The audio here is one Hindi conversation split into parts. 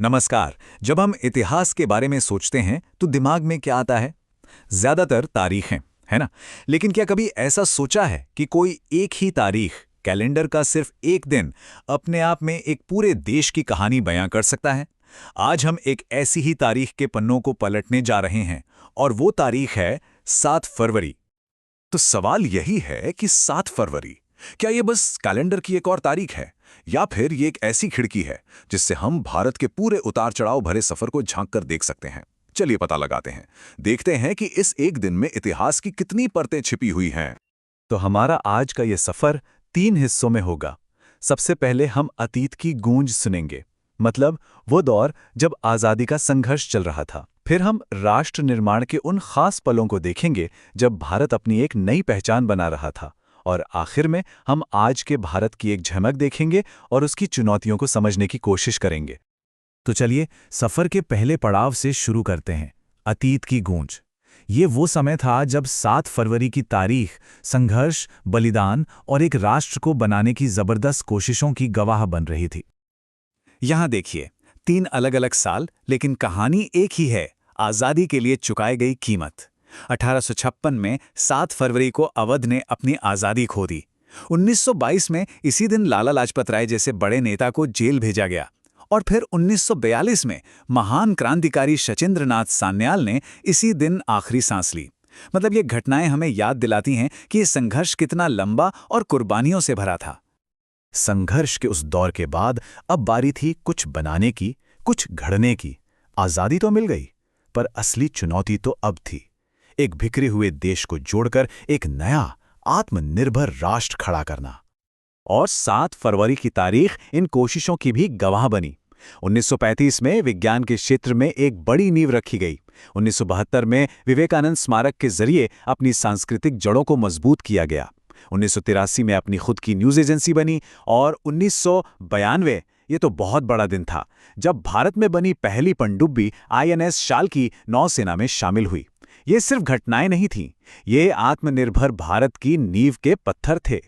नमस्कार। जब हम इतिहास के बारे में सोचते हैं तो दिमाग में क्या आता है? ज्यादातर तारीखें, है ना? लेकिन क्या कभी ऐसा सोचा है कि कोई एक ही तारीख, कैलेंडर का सिर्फ एक दिन, अपने आप में एक पूरे देश की कहानी बयां कर सकता है? आज हम एक ऐसी ही तारीख के पन्नों को पलटने जा रहे हैं और वो तारीख है 7 फरवरी। तो सवाल यही है कि 7 फरवरी, क्या ये बस कैलेंडर की एक और तारीख है, या फिर ये एक ऐसी खिड़की है जिससे हम भारत के पूरे उतार चढ़ाव भरे सफर को झांक कर देख सकते हैं? चलिए पता लगाते हैं। देखते हैं कि इस एक दिन में इतिहास की कितनी परतें छिपी हुई हैं। तो हमारा आज का ये सफर 3 हिस्सों में होगा। सबसे पहले हम अतीत की गूंज सुनेंगे, मतलब वो दौर जब आज़ादी का संघर्ष चल रहा था। फिर हम राष्ट्र निर्माण के उन खास पलों को देखेंगे जब भारत अपनी एक नई पहचान बना रहा था। और आखिर में हम आज के भारत की एक झलक देखेंगे और उसकी चुनौतियों को समझने की कोशिश करेंगे। तो चलिए सफर के पहले पड़ाव से शुरू करते हैं, अतीत की गूंज। ये वो समय था जब 7 फरवरी की तारीख संघर्ष, बलिदान और एक राष्ट्र को बनाने की जबरदस्त कोशिशों की गवाह बन रही थी। यहां देखिए, 3 अलग अलग साल, लेकिन कहानी एक ही है, आजादी के लिए चुकाई गई कीमत। 1856 में 7 फरवरी को अवध ने अपनी आजादी खो दी। 1922 में इसी दिन लाला लाजपत राय जैसे बड़े नेता को जेल भेजा गया। और फिर 1942 में महान क्रांतिकारी सचिंद्र नाथ सान्याल ने इसी दिन आखिरी सांस ली। मतलब ये घटनाएं हमें याद दिलाती हैं कि ये संघर्ष कितना लंबा और कुर्बानियों से भरा था। संघर्ष के उस दौर के बाद अब बारी थी कुछ बनाने की, कुछ घड़ने की। आजादी तो मिल गई, पर असली चुनौती तो अब थी, एक बिखरे हुए देश को जोड़कर एक नया आत्मनिर्भर राष्ट्र खड़ा करना। और 7 फरवरी की तारीख इन कोशिशों की भी गवाह बनी। 1935 में विज्ञान के क्षेत्र में एक बड़ी नींव रखी गई। 1972 में विवेकानंद स्मारक के जरिए अपनी सांस्कृतिक जड़ों को मजबूत किया गया। 1983 में अपनी खुद की न्यूज एजेंसी बनी। और 1992, ये तो बहुत बड़ा दिन था, जब भारत में बनी पहली पनडुब्बी INS शाल्की नौसेना में शामिल हुई। ये सिर्फ घटनाएं नहीं थीं, ये आत्मनिर्भर भारत की नींव के पत्थर थे।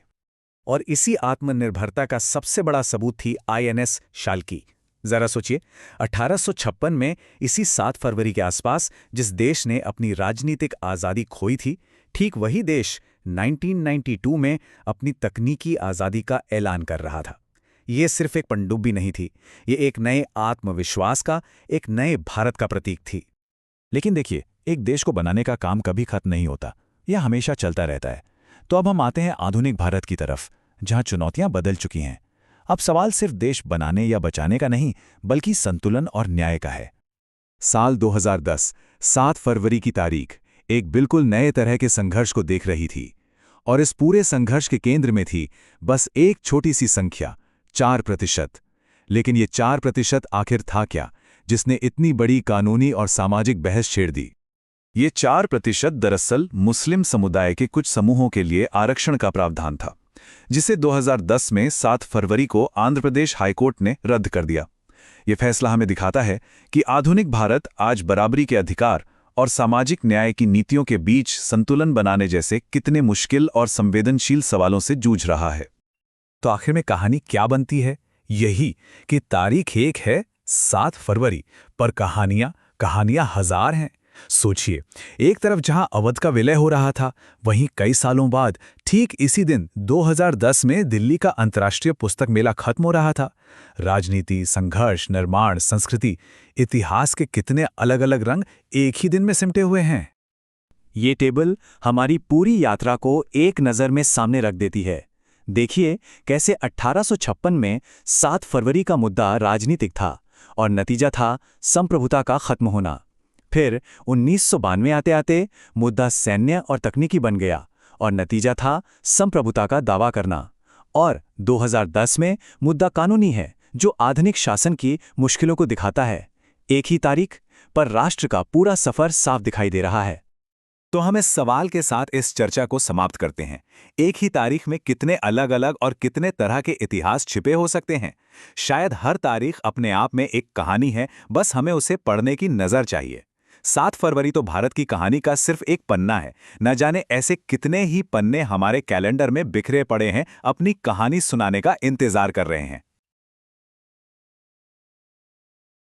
और इसी आत्मनिर्भरता का सबसे बड़ा सबूत थी INS शाल्की। जरा सोचिए, 1856 में इसी 7 फरवरी के आसपास जिस देश ने अपनी राजनीतिक आज़ादी खोई थी, ठीक वही देश 1992 में अपनी तकनीकी आज़ादी का ऐलान कर रहा था। ये सिर्फ एक पनडुब्बी नहीं थी, ये एक नए आत्मविश्वास का, एक नए भारत का प्रतीक थी। लेकिन देखिए, एक देश को बनाने का काम कभी खत्म नहीं होता, यह हमेशा चलता रहता है। तो अब हम आते हैं आधुनिक भारत की तरफ, जहां चुनौतियां बदल चुकी हैं। अब सवाल सिर्फ देश बनाने या बचाने का नहीं, बल्कि संतुलन और न्याय का है। साल 2010, 7 फरवरी की तारीख एक बिल्कुल नए तरह के संघर्ष को देख रही थी। और इस पूरे संघर्ष के केंद्र में थी बस एक छोटी सी संख्या, 4%। लेकिन ये 4% आखिर था क्या, जिसने इतनी बड़ी कानूनी और सामाजिक बहस छेड़ दी? ये 4% दरअसल मुस्लिम समुदाय के कुछ समूहों के लिए आरक्षण का प्रावधान था, जिसे 2010 में 7 फरवरी को आंध्र प्रदेश हाईकोर्ट ने रद्द कर दिया। ये फैसला हमें दिखाता है कि आधुनिक भारत आज बराबरी के अधिकार और सामाजिक न्याय की नीतियों के बीच संतुलन बनाने जैसे कितने मुश्किल और संवेदनशील सवालों से जूझ रहा है। तो आखिर में कहानी क्या बनती है? यही कि तारीख एक है 7 फरवरी, पर कहानियां हजार हैं। सोचिए, एक तरफ जहां अवध का विलय हो रहा था, वहीं कई सालों बाद ठीक इसी दिन 2010 में दिल्ली का अंतर्राष्ट्रीय पुस्तक मेला खत्म हो रहा था। राजनीति, संघर्ष, निर्माण, संस्कृति, इतिहास के कितने अलग अलग रंग एक ही दिन में सिमटे हुए हैं। ये टेबल हमारी पूरी यात्रा को एक नज़र में सामने रख देती है। देखिए कैसे 1856 में 7 फरवरी का मुद्दा राजनीतिक था और नतीजा था संप्रभुता का खत्म होना। फिर 1992 आते आते मुद्दा सैन्य और तकनीकी बन गया और नतीजा था संप्रभुता का दावा करना। और 2010 में मुद्दा कानूनी है, जो आधुनिक शासन की मुश्किलों को दिखाता है। एक ही तारीख पर राष्ट्र का पूरा सफर साफ दिखाई दे रहा है। तो हम इस सवाल के साथ इस चर्चा को समाप्त करते हैं। एक ही तारीख में कितने अलग अलग और कितने तरह के इतिहास छिपे हो सकते हैं? शायद हर तारीख अपने आप में एक कहानी है, बस हमें उसे पढ़ने की नज़र चाहिए। 7 फरवरी तो भारत की कहानी का सिर्फ एक पन्ना है। न जाने ऐसे कितने ही पन्ने हमारे कैलेंडर में बिखरे पड़े हैं, अपनी कहानी सुनाने का इंतजार कर रहे हैं।